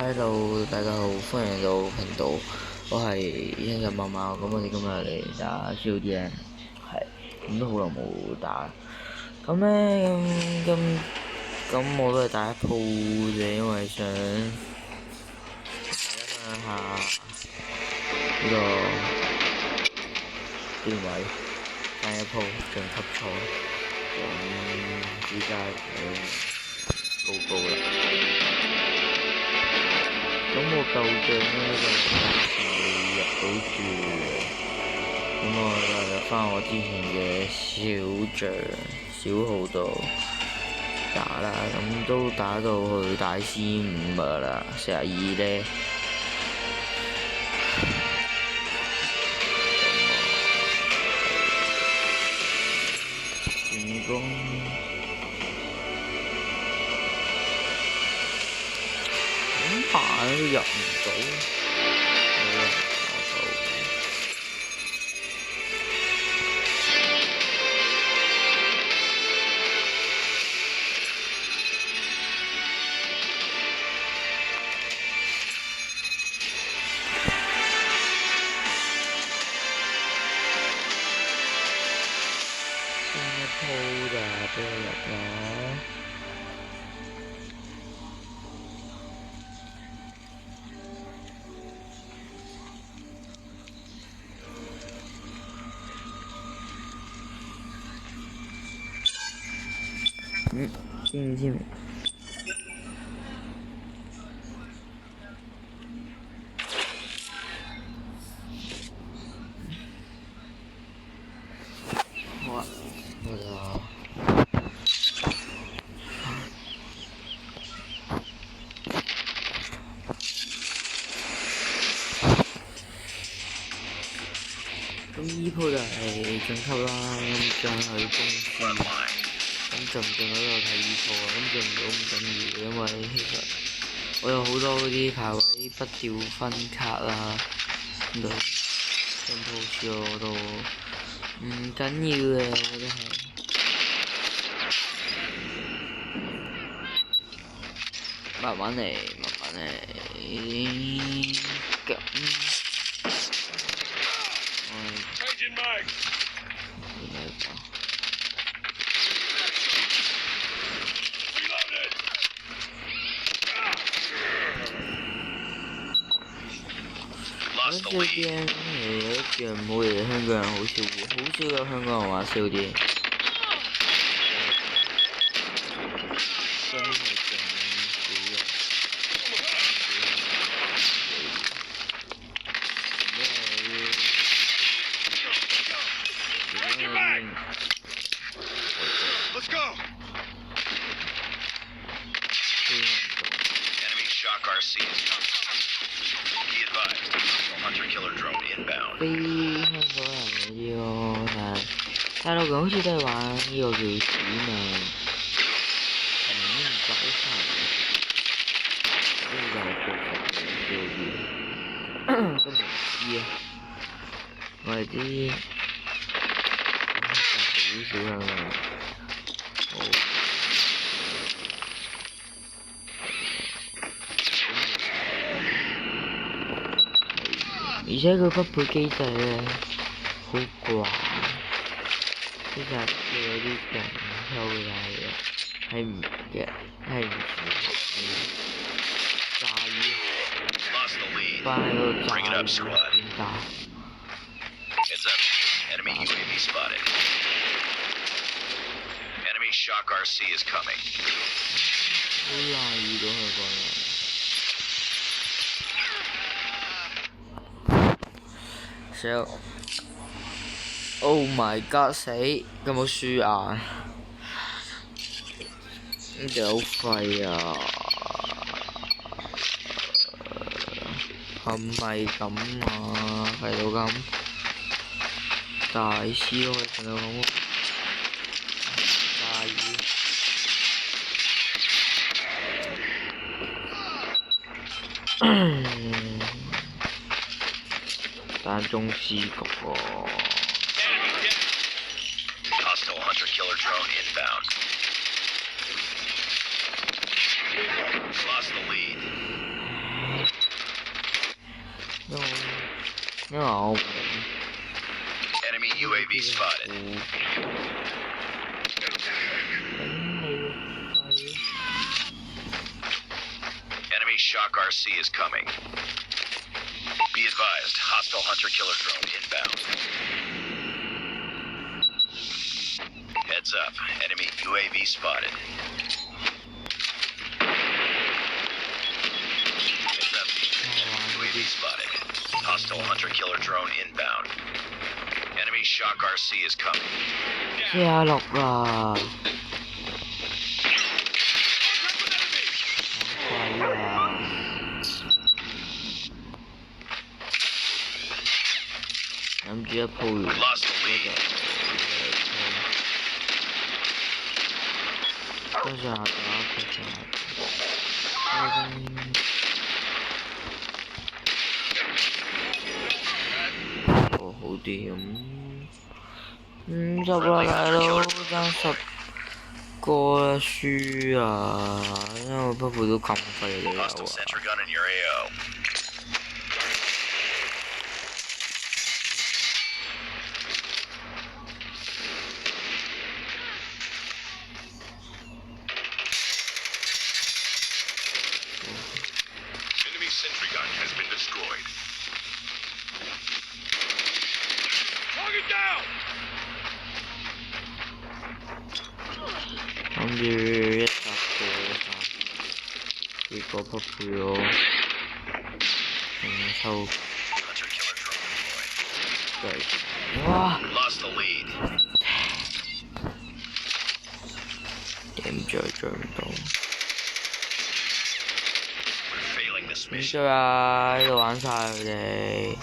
Hello，大家好，歡迎嚟到頻道，我係一日貓貓，咁我哋今日嚟打 COD，係，咁都好耐冇打，咁咧咁我都係打一鋪啫，因為想分享下呢個段位，打一鋪晉級賽，咁依家高高啦。咁我舊將咧就暫時未入到住，咁我就入翻我之前嘅小將小號度打啦，咁都打到去大 C5噶啦，42咧。進攻。都入唔到，先一鋪就俾我入啦。知未？好啊，我就咁依鋪就係晉級啦，咁將去公司。咁進唔進到有睇依鋪啊，咁進唔到唔緊要，因為其實我有好多嗰啲排位不掉分卡啦，咁就進鋪少我都唔緊要嘅，我覺得係。慢慢嚟，慢慢嚟，咁。少啲有一樣唔好嘢，香港人好少有香港人玩少啲。真係勁少人。Let's go. Enemy shock RC is coming. Be advised, hunter killer drone inbound. 非香港人嗰啲咯，大陸人好似都係玩呢個叫指命，唔走晒，呢個係國服嘅 COD，都唔知啊，我係啲好少香港人。而且佢匹配機制咧好怪，其實佢有啲勁抽嘅嘢，係唔炸魚，翻喺嗰度炸魚點打？Enemy UAV spotted. Enemy shock RC is coming. 好難遇到香港人。Oh my god 死，有冇輸啊？呢隻好廢啊！係咪咁啊？廢到咁大師咯，廢到咁大魚。但中試局喎。Hostile hunter killer drone inbound. Lost the lead. 因為我唔 Enemy UAV spotted. Enemy Shock RC is coming. Be advised, hostile hunter-killer drone inbound. Heads up, enemy UAV spotted. Heads up, UAV spotted. Hostile hunter-killer drone inbound. Enemy Shock RC is coming. 下落啦，好鬼啊！諗住一鋪完 We lost the 呢 lead. 個，跟住下打佢就哦好啲咁，執啦大佬，爭10個啦輸啊！因為不過都咁廢嘅有 Hostile 啊。 sentry gun in your AO. Enemy sentry gun has been destroyed. Target down. 諗住一集過下，結果不配我抽 Hunter-killer drone deployed. 對，哇！ We lost the lead. 點追唔到？ We're failing this 點 mission. 追啊！呢度玩晒佢哋。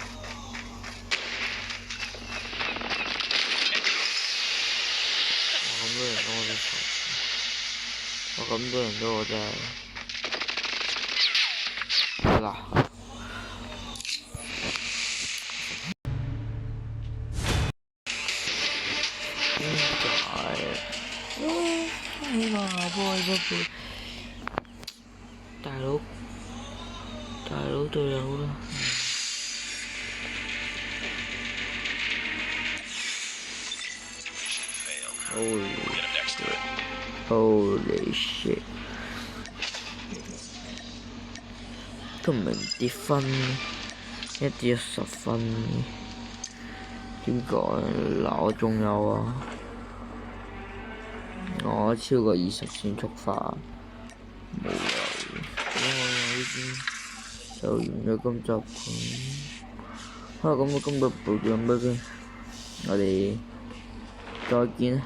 我咁多人都我真係，好啦。點解？起碼波大佬隊友啦。Failed. Get him next to it. Holy shit！ 都唔明跌分，一跌10分，點解？嗱，我仲有啊，我超過20先觸發，冇有。呢邊就完咗今集咁，咁我今日報咗咁多先，我哋再見啦。